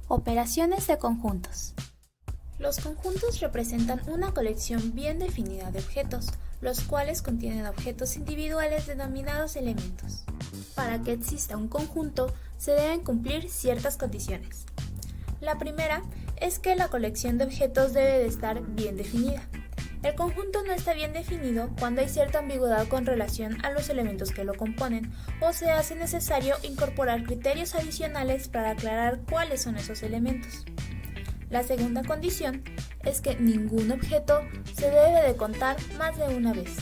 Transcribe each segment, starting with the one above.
Operaciones de conjuntos. Los conjuntos representan una colección bien definida de objetos, los cuales contienen objetos individuales denominados elementos. Para que exista un conjunto, se deben cumplir ciertas condiciones. La primera es que la colección de objetos debe de estar bien definida. El conjunto no está bien definido cuando hay cierta ambigüedad con relación a los elementos que lo componen, o se hace necesario incorporar criterios adicionales para aclarar cuáles son esos elementos. La segunda condición es que ningún objeto se debe de contar más de una vez.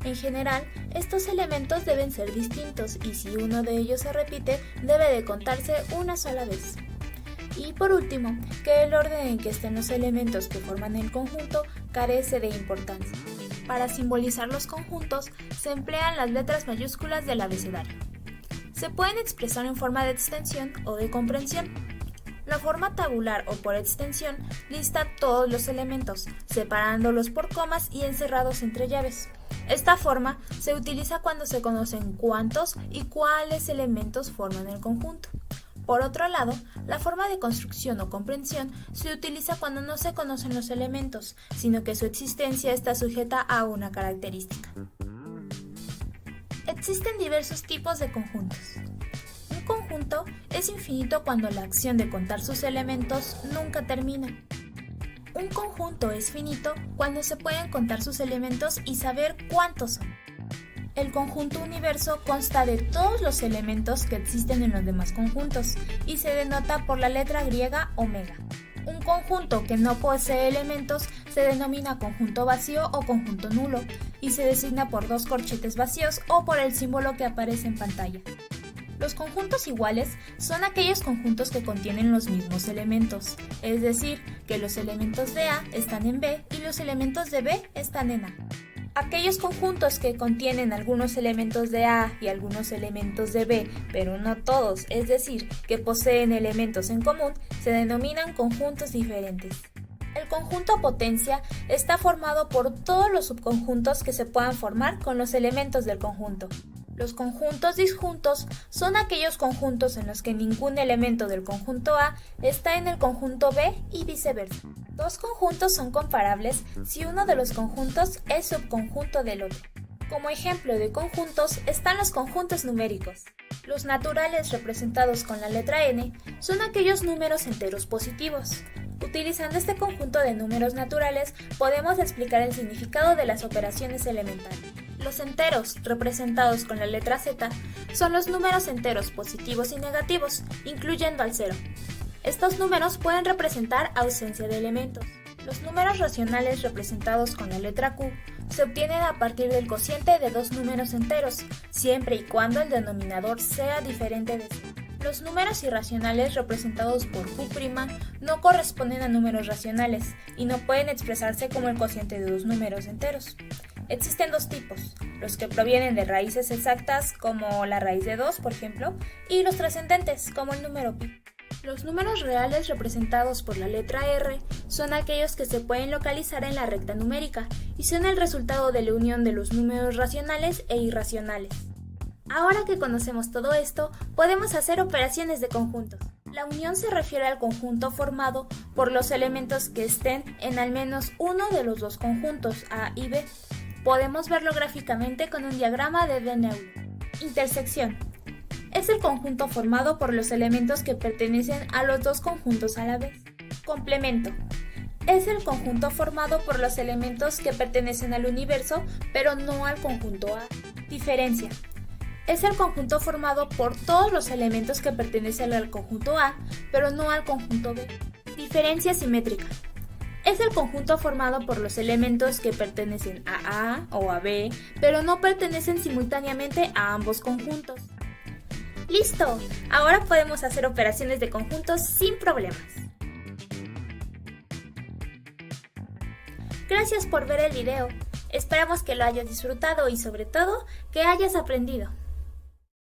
En general, estos elementos deben ser distintos y si uno de ellos se repite, debe de contarse una sola vez. Y por último, que el orden en que estén los elementos que forman el conjunto carece de importancia. Para simbolizar los conjuntos se emplean las letras mayúsculas del abecedario. Se pueden expresar en forma de extensión o de comprensión. La forma tabular o por extensión lista todos los elementos, separándolos por comas y encerrados entre llaves. Esta forma se utiliza cuando se conocen cuántos y cuáles elementos forman el conjunto. Por otro lado, la forma de construcción o comprensión se utiliza cuando no se conocen los elementos, sino que su existencia está sujeta a una característica. Existen diversos tipos de conjuntos. Un conjunto es infinito cuando la acción de contar sus elementos nunca termina. Un conjunto es finito cuando se pueden contar sus elementos y saber cuántos son. El conjunto universo consta de todos los elementos que existen en los demás conjuntos y se denota por la letra griega omega. Un conjunto que no posee elementos se denomina conjunto vacío o conjunto nulo y se designa por dos corchetes vacíos o por el símbolo que aparece en pantalla. Los conjuntos iguales son aquellos conjuntos que contienen los mismos elementos, es decir, que los elementos de A están en B y los elementos de B están en A. Aquellos conjuntos que contienen algunos elementos de A y algunos elementos de B, pero no todos, es decir, que poseen elementos en común, se denominan conjuntos diferentes. El conjunto potencia está formado por todos los subconjuntos que se puedan formar con los elementos del conjunto. Los conjuntos disjuntos son aquellos conjuntos en los que ningún elemento del conjunto A está en el conjunto B y viceversa. Dos conjuntos son comparables si uno de los conjuntos es subconjunto del otro. Como ejemplo de conjuntos están los conjuntos numéricos. Los naturales representados con la letra n son aquellos números enteros positivos. Utilizando este conjunto de números naturales podemos explicar el significado de las operaciones elementales. Los enteros, representados con la letra z, son los números enteros positivos y negativos, incluyendo al cero. Estos números pueden representar ausencia de elementos. Los números racionales representados con la letra q se obtienen a partir del cociente de dos números enteros, siempre y cuando el denominador sea diferente de 0. Los números irracionales representados por q' no corresponden a números racionales y no pueden expresarse como el cociente de dos números enteros. Existen dos tipos, los que provienen de raíces exactas como la raíz de 2, por ejemplo, y los trascendentes como el número pi. Los números reales representados por la letra R son aquellos que se pueden localizar en la recta numérica y son el resultado de la unión de los números racionales e irracionales. Ahora que conocemos todo esto, podemos hacer operaciones de conjuntos. La unión se refiere al conjunto formado por los elementos que estén en al menos uno de los dos conjuntos A y B. Podemos verlo gráficamente con un diagrama de Venn. Intersección. Es el conjunto formado por los elementos que pertenecen a los dos conjuntos a la vez. Complemento. Es el conjunto formado por los elementos que pertenecen al universo, pero no al conjunto A. Diferencia. Es el conjunto formado por todos los elementos que pertenecen al conjunto A, pero no al conjunto B. Diferencia simétrica. Es el conjunto formado por los elementos que pertenecen a A o a B, pero no pertenecen simultáneamente a ambos conjuntos. ¡Listo! Ahora podemos hacer operaciones de conjuntos sin problemas. Gracias por ver el video. Esperamos que lo hayas disfrutado y sobre todo, que hayas aprendido.